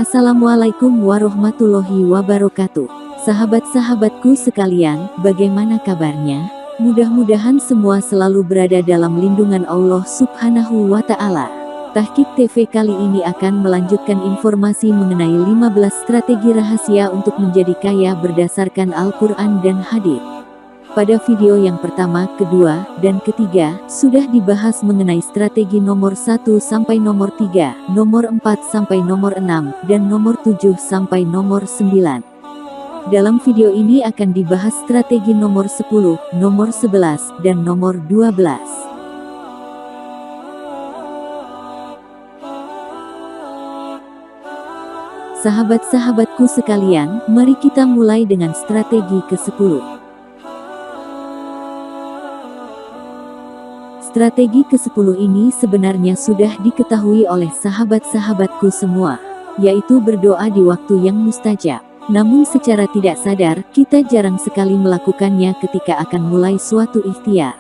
Assalamualaikum warahmatullahi wabarakatuh. Sahabat-sahabatku sekalian, bagaimana kabarnya? Mudah-mudahan semua selalu berada dalam lindungan Allah Subhanahu wa Ta'ala. Tahqiq TV kali ini akan melanjutkan informasi mengenai 15 strategi rahasia untuk menjadi kaya berdasarkan Al-Quran dan Hadits. Pada video yang pertama, kedua, dan ketiga, sudah dibahas mengenai strategi nomor 1 sampai nomor 3, nomor 4 sampai nomor 6, dan nomor 7 sampai nomor 9. Dalam video ini akan dibahas strategi nomor 10, nomor 11, dan nomor 12. Sahabat-sahabatku sekalian, mari kita mulai dengan strategi ke-10. Strategi ke-10 ini sebenarnya sudah diketahui oleh sahabat-sahabatku semua, yaitu berdoa di waktu yang mustajab. Namun secara tidak sadar, kita jarang sekali melakukannya ketika akan mulai suatu ikhtiar.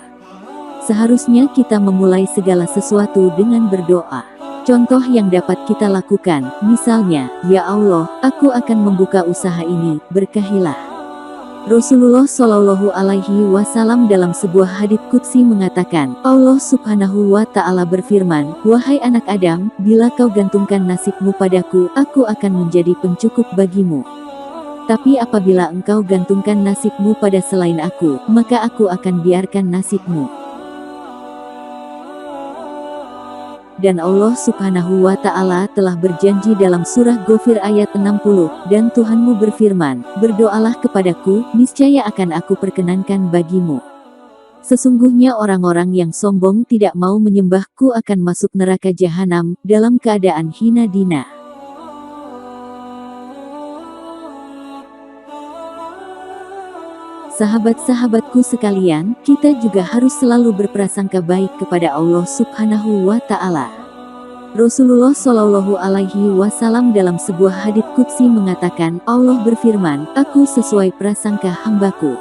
Seharusnya kita memulai segala sesuatu dengan berdoa. Contoh yang dapat kita lakukan, misalnya, "Ya Allah, aku akan membuka usaha ini, berkahilah." Rasulullah Shallallahu Alaihi Wasallam dalam sebuah hadits qudsi mengatakan, Allah Subhanahu wa Ta'ala berfirman, "Wahai anak Adam, bila kau gantungkan nasibmu padaku, aku akan menjadi pencukup bagimu. Tapi apabila engkau gantungkan nasibmu pada selain aku, maka aku akan biarkan nasibmu." Dan Allah Subhanahu wa Ta'ala telah berjanji dalam surah Ghafir ayat 60, dan Tuhanmu berfirman, "Berdoalah kepadaku, niscaya akan aku perkenankan bagimu. Sesungguhnya orang-orang yang sombong tidak mau menyembahku akan masuk neraka jahanam, dalam keadaan hina dina." Sahabat-sahabatku sekalian, kita juga harus selalu berprasangka baik kepada Allah Subhanahu wa Ta'ala. Rasulullah Shallallahu Alaihi Wasallam dalam sebuah hadits qudsi mengatakan, Allah berfirman, "Aku sesuai prasangka hambaku."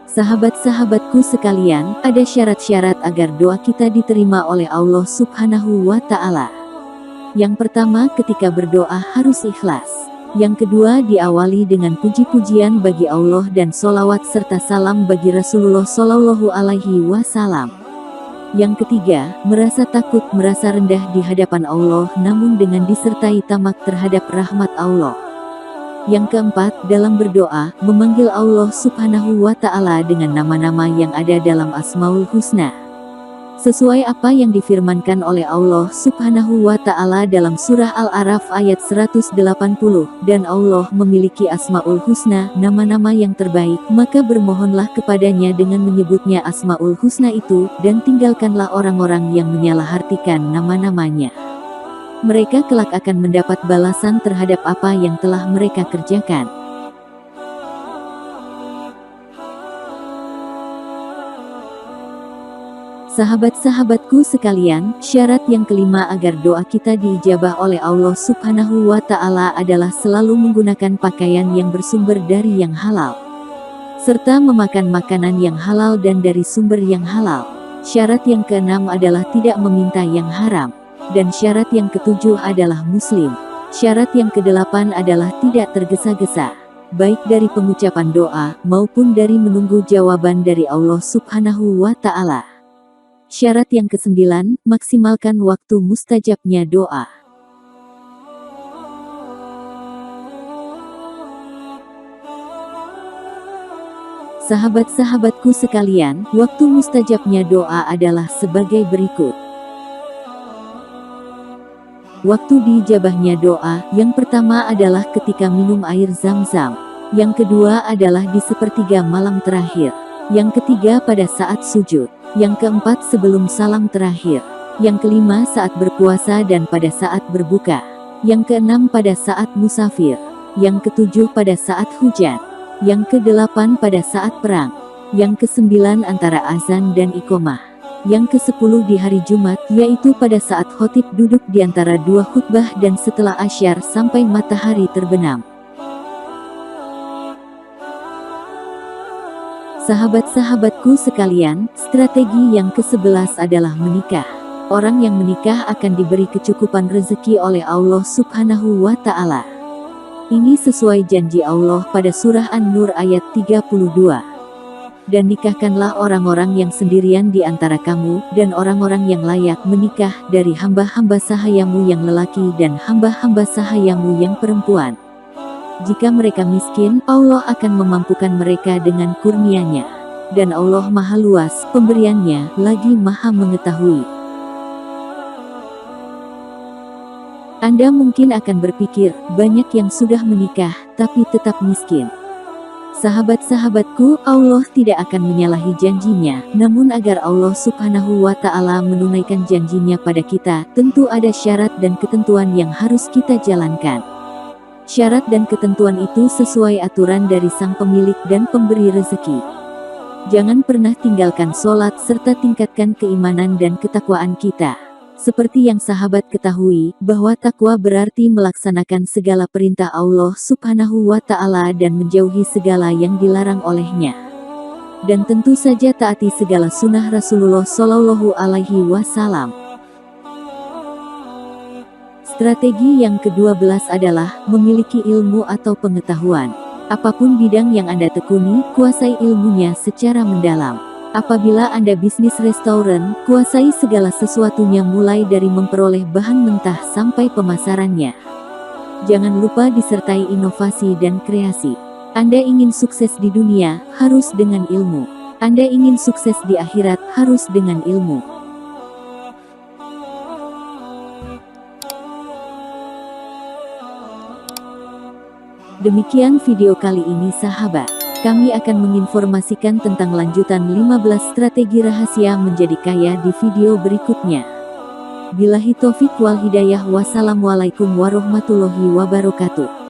Sahabat-sahabatku sekalian, ada syarat-syarat agar doa kita diterima oleh Allah Subhanahu wa Ta'ala. Yang pertama, ketika berdoa harus ikhlas. Yang kedua, diawali dengan puji-pujian bagi Allah dan sholawat serta salam bagi Rasulullah Shallallahu Alaihi Wasallam. Yang ketiga, merasa takut, merasa rendah di hadapan Allah, namun dengan disertai tamak terhadap rahmat Allah. Yang keempat, dalam berdoa, memanggil Allah Subhanahu wa Ta'ala dengan nama-nama yang ada dalam Asmaul Husna, sesuai apa yang difirmankan oleh Allah Subhanahu wa Ta'ala dalam surah Al-A'raf ayat 180, dan Allah memiliki Asmaul Husna, nama-nama yang terbaik, maka bermohonlah kepadanya dengan menyebutnya Asmaul Husna itu, dan tinggalkanlah orang-orang yang menyalahartikan nama-namanya. Mereka kelak akan mendapat balasan terhadap apa yang telah mereka kerjakan. Sahabat-sahabatku sekalian, syarat yang kelima agar doa kita diijabah oleh Allah Subhanahu wa Ta'ala adalah selalu menggunakan pakaian yang bersumber dari yang halal, serta memakan makanan yang halal dan dari sumber yang halal. Syarat yang keenam adalah tidak meminta yang haram. Dan syarat yang ketujuh adalah muslim. Syarat yang kedelapan adalah tidak tergesa-gesa, baik dari pengucapan doa, maupun dari menunggu jawaban dari Allah Subhanahu wa Ta'ala. Syarat yang ke-9, maksimalkan waktu mustajabnya doa. Sahabat-sahabatku sekalian, waktu mustajabnya doa adalah sebagai berikut. Waktu diijabahnya doa, yang pertama adalah ketika minum air Zam-Zam. Yang kedua adalah di sepertiga malam terakhir. Yang ketiga pada saat sujud. Yang keempat sebelum salam terakhir. Yang kelima saat berpuasa dan pada saat berbuka. Yang keenam pada saat musafir. Yang ketujuh pada saat hujan. Yang kedelapan pada saat perang. Yang kesembilan antara azan dan iqomah. Yang ke-10 di hari Jumat, yaitu pada saat khotib duduk di antara dua khutbah dan setelah asyar sampai matahari terbenam. Sahabat-sahabatku sekalian, strategi yang ke-11 adalah menikah. Orang yang menikah akan diberi kecukupan rezeki oleh Allah Subhanahu wa Ta'ala. Ini sesuai janji Allah pada surah An-Nur ayat 32. Dan nikahkanlah orang-orang yang sendirian di antara kamu, dan orang-orang yang layak menikah dari hamba-hamba sahayamu yang lelaki dan hamba-hamba sahayamu yang perempuan. Jika mereka miskin, Allah akan memampukan mereka dengan kurnia-Nya. Dan Allah Maha Luas pemberiannya, lagi Maha Mengetahui. Anda mungkin akan berpikir, banyak yang sudah menikah, tapi tetap miskin. Sahabat-sahabatku, Allah tidak akan menyalahi janjinya, namun agar Allah Subhanahu wa Ta'ala menunaikan janjinya pada kita, tentu ada syarat dan ketentuan yang harus kita jalankan. Syarat dan ketentuan itu sesuai aturan dari Sang Pemilik dan Pemberi rezeki. Jangan pernah tinggalkan sholat serta tingkatkan keimanan dan ketakwaan kita. Seperti yang sahabat ketahui, bahwa takwa berarti melaksanakan segala perintah Allah Subhanahu wa Ta'ala dan menjauhi segala yang dilarang olehnya. Dan tentu saja taati segala sunnah Rasulullah Shallallahu Alaihi Wasallam. Strategi yang ke-12 adalah memiliki ilmu atau pengetahuan. Apapun bidang yang Anda tekuni, kuasai ilmunya secara mendalam. Apabila Anda bisnis restoran, kuasai segala sesuatunya mulai dari memperoleh bahan mentah sampai pemasarannya. Jangan lupa disertai inovasi dan kreasi. Anda ingin sukses di dunia, harus dengan ilmu. Anda ingin sukses di akhirat, harus dengan ilmu. Demikian video kali ini sahabat. Kami akan menginformasikan tentang lanjutan 15 strategi rahasia menjadi kaya di video berikutnya. Billahi taufik wal hidayah. Wassalamualaikum warahmatullahi wabarakatuh.